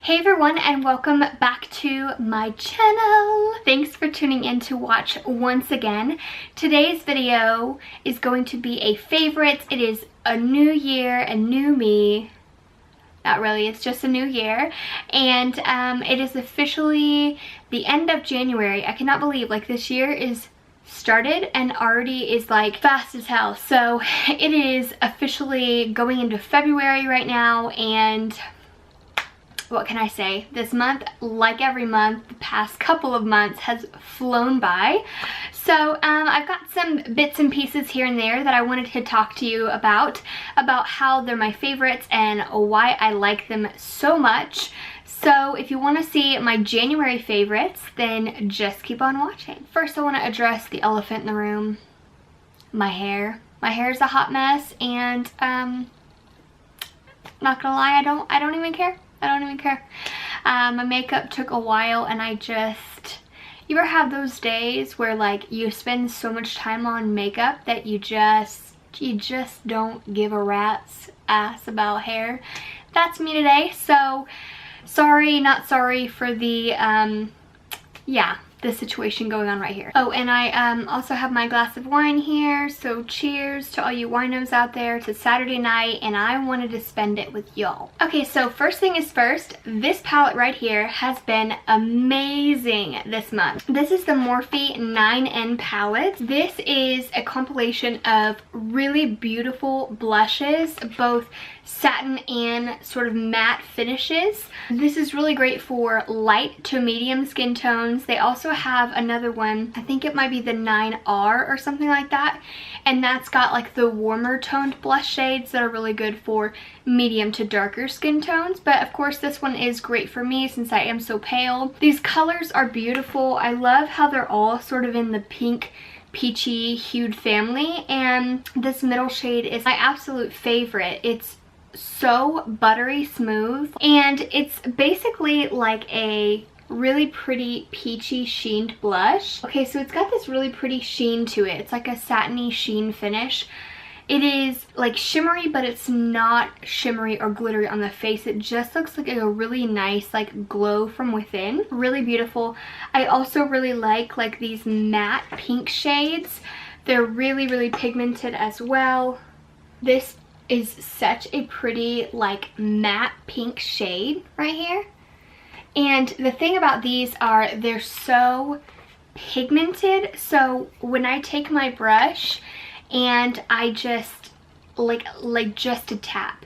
Hey everyone, and welcome back to my channel. Thanks for tuning in to watch once again. Today's video is going to be a favorite. It is a new year, a new me. Not really, it's just a new year. And it is officially the end of January. I cannot believe like this year is started and already is like fast as hell. So it is officially going into February right now, and what can I say? This month, like every month, the past couple of months has flown by. So I've got some bits and pieces here and there that I wanted to talk to you about how they're my favorites and why I like them so much. So if you want to see my January favorites, then just keep on watching. First, I want to address the elephant in the room, my hair. My hair is a hot mess, and not gonna lie, I don't even care. I don't even care. My makeup took a while, and you ever have those days where like you spend so much time on makeup that you just don't give a rat's ass about hair? That's me today. So sorry, not sorry for the the situation going on right here. Oh, and I also have my glass of wine here, so cheers to all you winos out there. It's Saturday night and I wanted to spend it with y'all. Okay, so first thing is first, this palette right here has been amazing this month. This is the Morphe 9N palette. This is a compilation of really beautiful blushes, both satin and sort of matte finishes. This is really great for light to medium skin tones. They also have another one, I think it might be the 9R or something like that, and that's got like the warmer toned blush shades that are really good for medium to darker skin tones. But of course this one is great for me since I am so pale. These colors are beautiful. I love how they're all sort of in the pink peachy hued family, and this middle shade is my absolute favorite. It's so buttery smooth, and it's basically like a really pretty peachy sheened blush. Okay, so it's got this really pretty sheen to it. It's like a satiny sheen finish. It is like shimmery, but it's not shimmery or glittery on the face. It just looks like a really nice like glow from within. Really beautiful. I also really like these matte pink shades. They're really pigmented as well. This is such a pretty like matte pink shade right here. And the thing about these are they're so pigmented, so when I take my brush and I just just a tap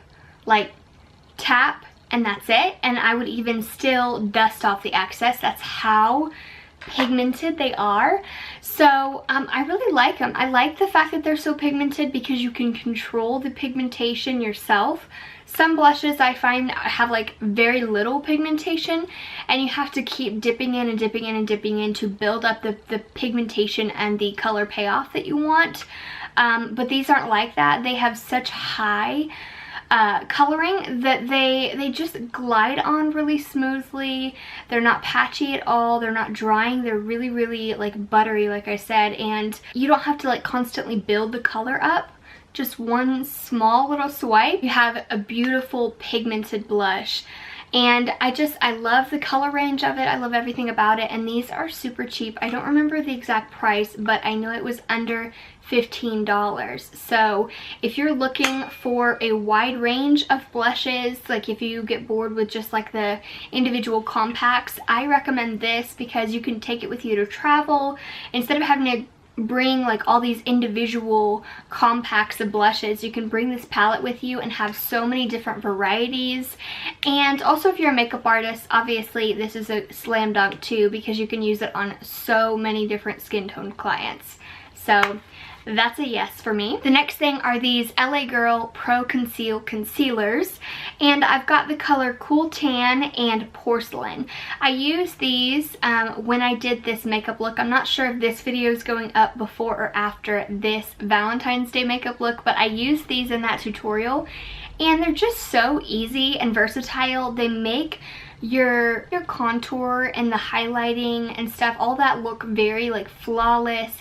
and that's it, and I would even still dust off the excess. That's how pigmented they are. So I really like them. I like the fact that they're so pigmented because you can control the pigmentation yourself. Some blushes I find have like very little pigmentation, and you have to keep dipping in and dipping in and dipping in to build up the pigmentation and the color payoff that you want. But these aren't like that. They have such high coloring that they just glide on really smoothly. They're not patchy at all. They're not drying. They're really like buttery, like I said, and you don't have to like constantly build the color up. Just one small little swipe, you have a beautiful pigmented blush. And I love the color range of it. I love everything about it, and these are super cheap. I don't remember the exact price, but I know it was under $15. So if you're looking for a wide range of blushes, like if you get bored with just like the individual compacts, I recommend this because you can take it with you to travel instead of having to bring like all these individual compacts of blushes. You can bring this palette with you and have so many different varieties. And also if you're a makeup artist, obviously this is a slam dunk too, because you can use it on so many different skin tone clients. So that's a yes for me. The next thing are these LA Girl Pro Conceal Concealers, and I've got the color Cool Tan and Porcelain. I used these when I did this makeup look. I'm not sure if this video is going up before or after this Valentine's Day makeup look, but I used these in that tutorial, and they're just so easy and versatile. They make your contour and the highlighting and stuff, all that look very like flawless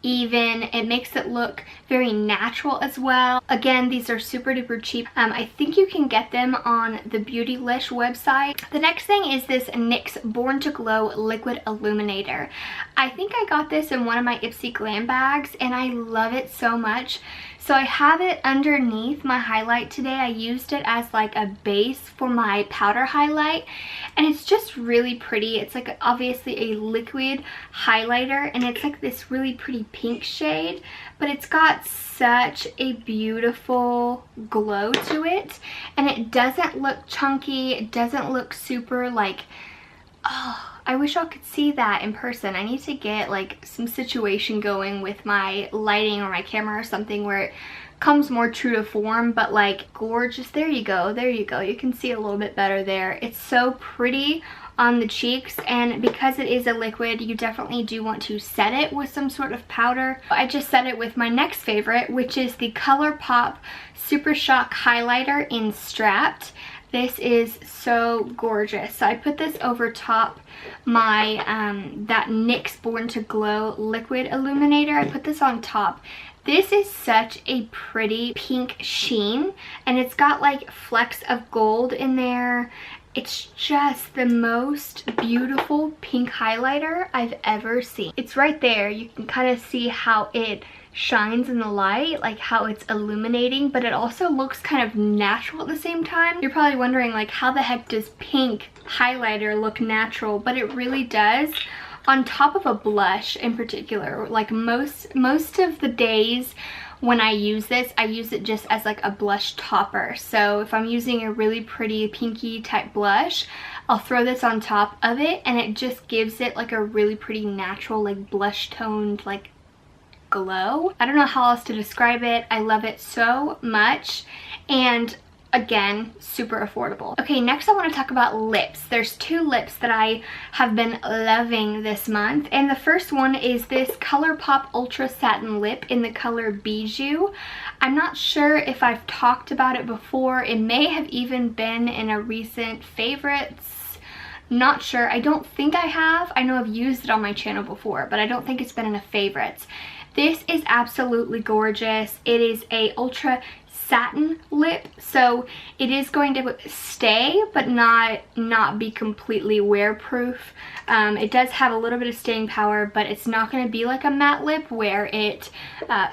even. It makes it look very natural as well. Again, these are super duper cheap. I think you can get them on the Beautylish website. The next thing is this NYX Born to Glow Liquid Illuminator. I think I got this in one of my Ipsy Glam bags and I love it so much. So I have it underneath my highlight today. I used it as like a base for my powder highlight and it's just really pretty. It's like obviously a liquid highlighter and it's like this really pretty pink shade, but it's got such a beautiful glow to it and it doesn't look chunky. It doesn't look super like, oh, I wish y'all could see that in person. I need to get like some situation going with my lighting or my camera or something where it comes more true to form, but like gorgeous. There you go, there you go. You can see a little bit better there. It's so pretty on the cheeks, and because it is a liquid, you definitely do want to set it with some sort of powder. I just set it with my next favorite, which is the ColourPop Super Shock Highlighter in Strapped. This is so gorgeous. So I put this over top my that NYX Born to Glow Liquid Illuminator. I put this on top. This is such a pretty pink sheen and it's got like flecks of gold in there. It's just the most beautiful pink highlighter I've ever seen. It's right there. You can kind of see how it shines in the light, like how it's illuminating, but it also looks kind of natural at the same time. You're probably wondering like, how the heck does pink highlighter look natural? But it really does. On top of a blush in particular, like most of the days when I use this, I use it just as like a blush topper. So if I'm using a really pretty pinky type blush, I'll throw this on top of it and it just gives it like a really pretty natural like blush toned like glow. I don't know how else to describe it. I love it so much, and again, super affordable. Okay, next I want to talk about lips. There's two lips that I have been loving this month, and the first one is this ColourPop Ultra Satin Lip in the color Bijou. I'm not sure if I've talked about it before. It may have even been in a recent favorites. Not sure. I don't think I have. I know I've used it on my channel before, but I don't think it's been in a favorites. This is absolutely gorgeous. It is a ultra satin lip, so it is going to stay but not be completely wear proof. It does have a little bit of staying power, but it's not going to be like a matte lip where it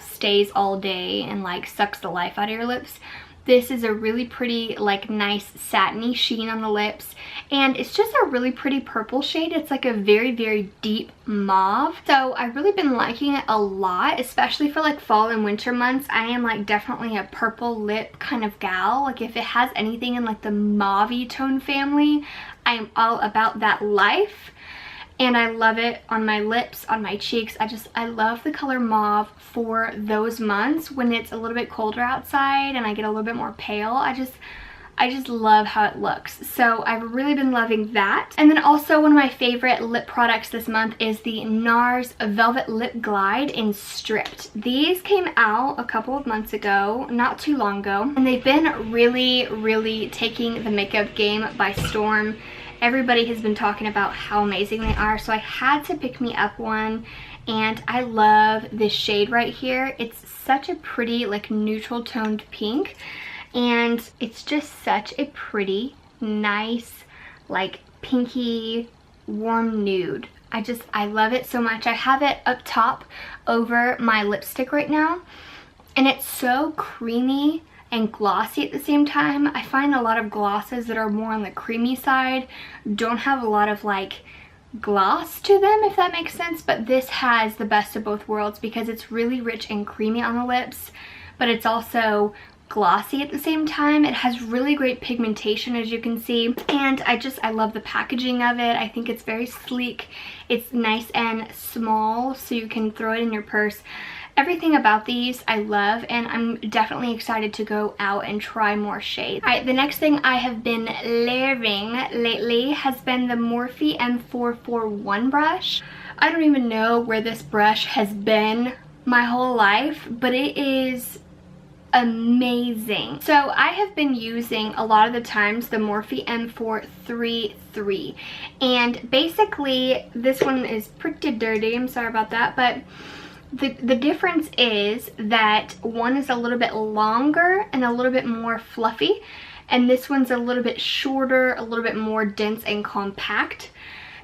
stays all day and like sucks the life out of your lips. This is a really pretty, like, nice satiny sheen on the lips, and it's just a really pretty purple shade. It's like a very, very deep mauve. So I've really been liking it a lot, especially for like fall and winter months. I am like definitely a purple lip kind of gal. Like if it has anything in like the mauve-y tone family, I am all about that life. And I love it on my lips, on my cheeks. I love the color mauve for those months when it's a little bit colder outside and I get a little bit more pale. I just love how it looks. So I've really been loving that. And then also one of my favorite lip products this month is the NARS Velvet Lip Glide in Stripped. These came out a couple of months ago, not too long ago, and they've been really, really taking the makeup game by storm. Everybody has been talking about how amazing they are, so I had to pick me up one, and I love this shade right here. It's such a pretty like neutral toned pink, and it's just such a pretty, nice, like pinky, warm nude. I love it so much. I have it up top over my lipstick right now, and it's so creamy and glossy at the same time. I find a lot of glosses that are more on the creamy side don't have a lot of like gloss to them, if that makes sense, but this has the best of both worlds because it's really rich and creamy on the lips, but it's also glossy at the same time. It has really great pigmentation, as you can see, and I love the packaging of it. I think it's very sleek. It's nice and small, so you can throw it in your purse. Everything about these I love, and I'm definitely excited to go out and try more shades. Alright, the next thing I have been loving lately has been the Morphe M441 brush. I don't even know where this brush has been my whole life, but it is amazing. So I have been using a lot of the times the Morphe M433, and basically this one is pretty dirty, I'm sorry about that, but The difference is that one is a little bit longer and a little bit more fluffy, and this one's a little bit shorter, a little bit more dense and compact.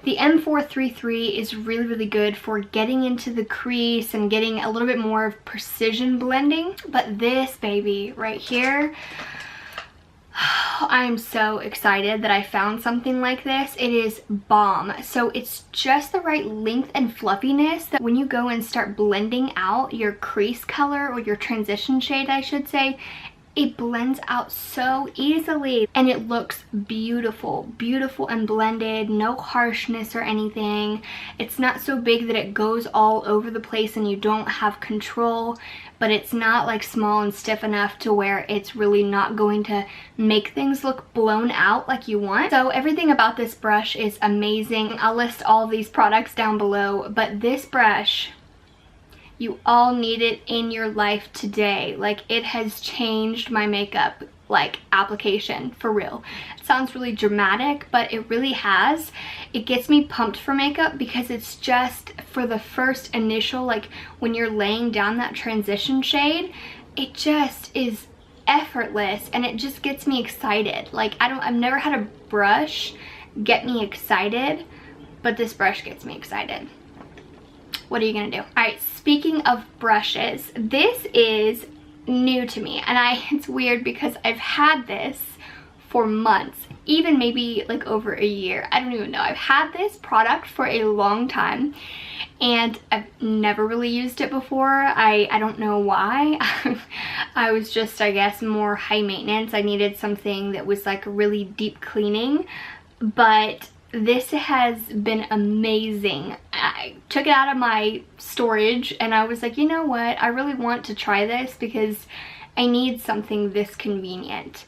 The M433 is really, really good for getting into the crease and getting a little bit more of precision blending. But this baby right here, I am so excited that I found something like this. It is bomb. So it's just the right length and fluffiness that when you go and start blending out your crease color, or your transition shade I should say, it blends out so easily and it looks beautiful, beautiful and blended, no harshness or anything. It's not so big that it goes all over the place and you don't have control, but it's not like small and stiff enough to where it's really not going to make things look blown out like you want. So everything about this brush is amazing. I'll list all these products down below, but this brush, you all need it in your life today. Like, it has changed my makeup like application for real. It sounds really dramatic, but it really has. It gets me pumped for makeup because it's just for the first initial, like when you're laying down that transition shade, it just is effortless and it just gets me excited. Like, I've never had a brush get me excited, but this brush gets me excited. What are you gonna do? All right, speaking of brushes, this is new to me, and it's weird because I've had this for months, even maybe like over a year. I don't even know. I've had this product for a long time and I've never really used it before. I don't know why. I was just, I guess, more high maintenance. I needed something that was like really deep cleaning, but this has been amazing. I took it out of my storage and I was like, you know what? I really want to try this because I need something this convenient.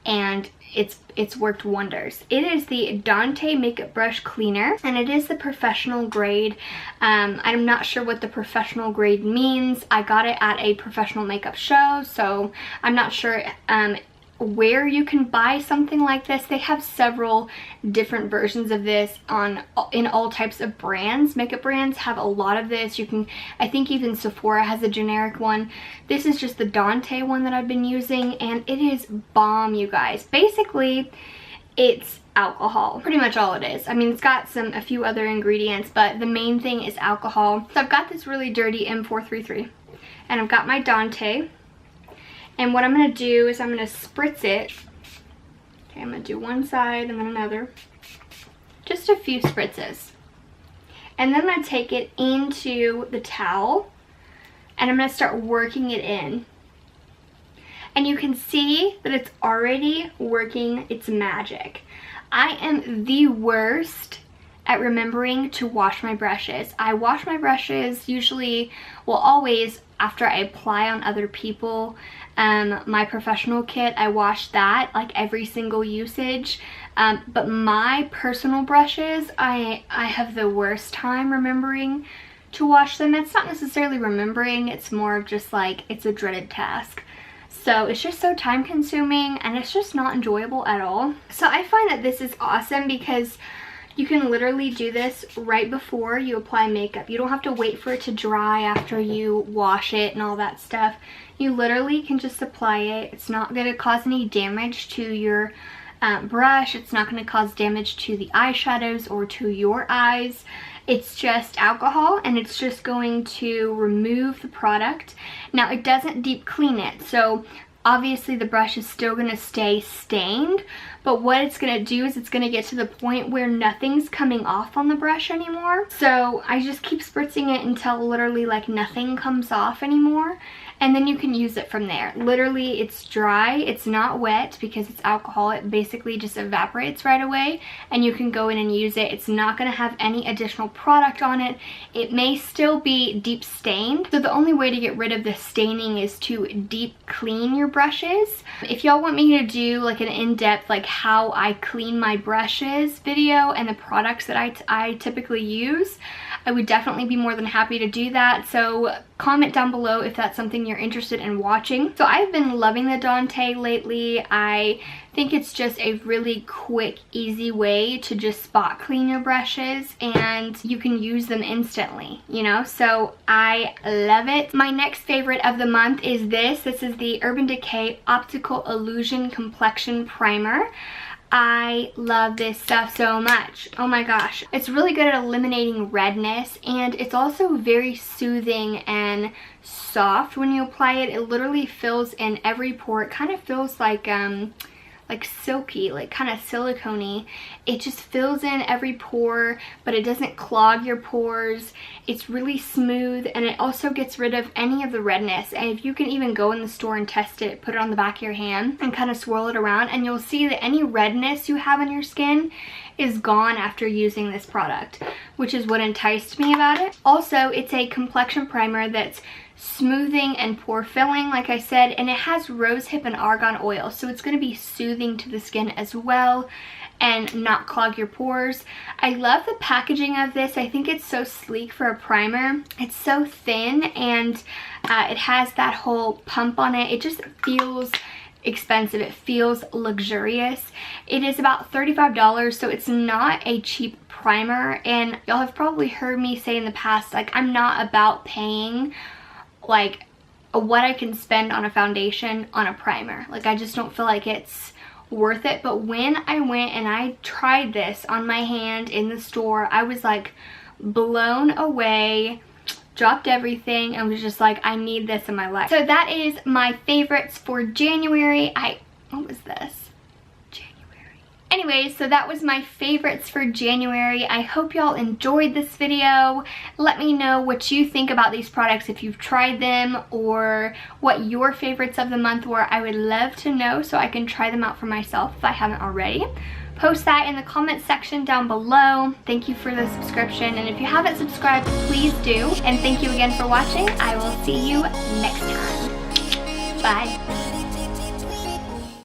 And it's worked wonders. It is the Dante Makeup Brush Cleaner, and it is the professional grade. I'm not sure what the professional grade means. I got it at a professional makeup show, so I'm not sure where you can buy something like this. They have several different versions of this in all types of brands. Makeup brands have a lot of this. You can, I think even Sephora has a generic one. This is just the Dante one that I've been using, and it is bomb, you guys. Basically, it's alcohol, pretty much all it is. I mean, it's got a few other ingredients, but the main thing is alcohol. So I've got this really dirty M433, and I've got my Dante. And what I'm going to do is I'm going to spritz it. Okay, I'm going to do one side and then another. Just a few spritzes. And then I'm going to take it into the towel and I'm going to start working it in. And you can see that it's already working its magic. I am the worst at remembering to wash my brushes. I wash my brushes usually, well, always after I apply on other people. My professional kit, I wash that like every single usage. But my personal brushes, I have the worst time remembering to wash them. It's not necessarily remembering, it's more of just like, it's a dreaded task. So it's just so time consuming and it's just not enjoyable at all. So I find that this is awesome because you can literally do this right before you apply makeup. You don't have to wait for it to dry after you wash it and all that stuff. You literally can just apply it. It's not going to cause any damage to your brush. It's not going to cause damage to the eyeshadows or to your eyes. It's just alcohol and it's just going to remove the product. Now, it doesn't deep clean it, so obviously the brush is still going to stay stained, but what it's going to do is it's going to get to the point where nothing's coming off on the brush anymore. So I just keep spritzing it until literally like nothing comes off anymore, and then you can use it from there. Literally, it's dry, it's not wet because it's alcohol. It basically just evaporates right away and you can go in and use it. It's not going to have any additional product on it. It may still be deep stained, so the only way to get rid of the staining is to deep clean your brushes. If y'all want me to do like an in-depth like how I clean my brushes video and the products that I typically use, I would definitely be more than happy to do that. So comment down below if that's something you're interested in watching. So I've been loving the Dante lately. I think it's just a really quick, easy way to just spot clean your brushes, and you can use them instantly, you know? So I love it. My next favorite of the month is this. This is the Urban Decay Optical Illusion Complexion Primer. I love this stuff so much. Oh my gosh. It's really good at eliminating redness, and it's also very soothing and soft when you apply it. It literally fills in every pore. It kind of feels like silky, like kind of silicone-y. It just fills in every pore, but it doesn't clog your pores. It's really smooth, and it also gets rid of any of the redness. And if you can even go in the store and test it, put it on the back of your hand and kind of swirl it around, and you'll see that any redness you have on your skin is gone after using this product, which is what enticed me about it. Also, it's a complexion primer that's smoothing and pore filling, like I said, and it has rosehip and argan oil, so it's going to be soothing to the skin as well and not clog your pores. I love the packaging of this. I think it's so sleek for a primer. It's so thin, and it has that whole pump on it. It just feels expensive. It feels luxurious. It is about $35, so it's not a cheap primer, and y'all have probably heard me say in the past, like, I'm not about paying like what I can spend on a foundation on a primer. Like, I just don't feel like it's worth it. But when I went and I tried this on my hand in the store, I was like blown away, dropped everything, and was just like, I need this in my life. So that is my favorites for January. What was this? Anyways, so that was my favorites for January. I hope y'all enjoyed this video. Let me know what you think about these products, if you've tried them, or what your favorites of the month were. I would love to know so I can try them out for myself if I haven't already. Post that in the comment section down below. Thank you for the subscription, and if you haven't subscribed, please do. And thank you again for watching. I will see you next time. Bye.